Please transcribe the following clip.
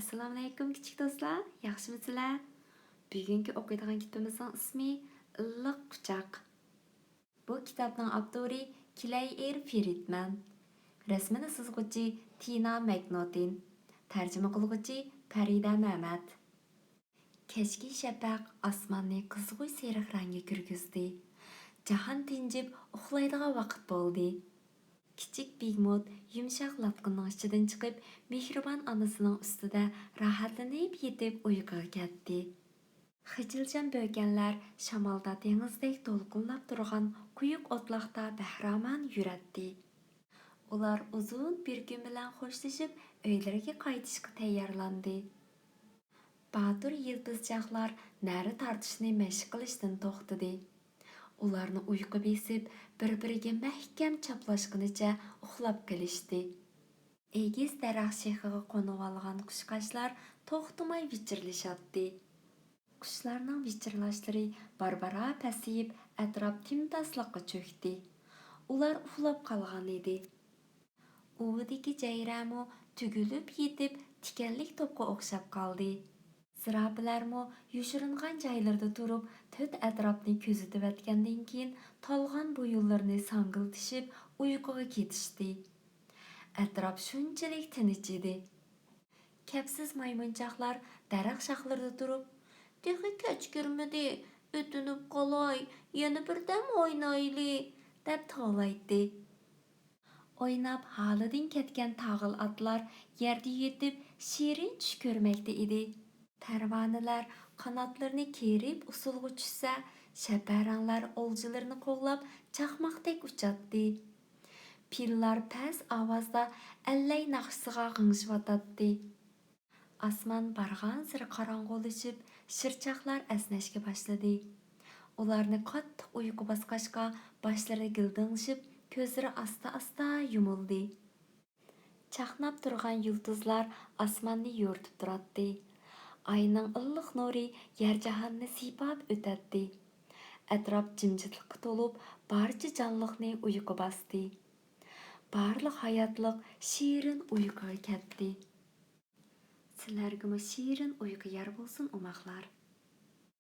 Assalomu alaykum kichik do'stlar, yaxshimisizlar? Bugungi o'qiydigan kitobimizning ismi Illiq quchoq. Bu kitobning avtori Claire Friedman. Rasmini sızg'uchi Tina McNaughton. Tarjima qilg'uchi Farida Mamat. Kechki shafaq osmonni qizg'uy seriq rangga kirgizdi. Jahon tinjib uxlaydigan vaqt bo'ldi. Kichik Bigmot yumshoq latqinning ichidan chiqib, mehribon onasining ustida rohatlanib yetib uyquga ketdi. Xijilchan böğkenlar shamolda dengizdek to'lqinlab turgan quyuq o'tloqda bahramon yuratdi. Ular uzun bir kun bilan xo'shlashib, uylariga qaytishga tayyorlandi. Batur yıldızcaqlar nari tartishni mashq qilishdan to'xtadi. Ularni uyqu besib, bir-biriga mahkam chaplashgunicha uxlab qolishdi. Egiz daraxt shexiga qo'nib olgan qushqashlar to'xtamay vichirlashatdi. Qushlarning vichirlashlari barbara pasayib, atrof timtasliqqa cho'kdi. Ular uxlab qolgan edi. Uvdagi jayramu tugilib yetib, tikanlik to'pqa o'xshab qoldi. Zirabilarmu yushiringan joylarda turib, to'rt atrofni kuzatib o'tgandan keyin tolg'an bo'yinlarini sangiltishib uyquga ketishdi. Atrof shunchalik tinch edi. Kapsiz maymunchoqlar daraxt shoxlarida turib, "Texi kechkirmidi, o'tinib qolay, yana birdam o'ynayli" deb to'laydi. Oynab halidan ketgan tag'il atlar yerda yetib shirin tush ko'rmoqda edi. Tarvanalar qanotlarini kerib usulga tushsa, shaparanglar oljilarini qo'g'lab chaqmoqdek uchatdi. Pillar past ovozda allay naqshsiga g'ingshiyotdi. Osmon barg'an siri qorong'ulashib, shirchoqlar esnashga boshladi. Ularni qattiq uyqu bosqachqa boshlari gildinglashib, ko'zlari asta-asta yumildi. Chaqnab turgan yulduzlar osmonni yo'rtib turardi. Ayning illiq nuri yer jahonni siypab o'tadi. Atrof jimjitlikqa to'lib, barcha jonliqni uyqu bosdi. Barliq hayotliq shirin uyquga ketdi. Sizlarga shirin uyqu yer bo'lsin, umoqlar.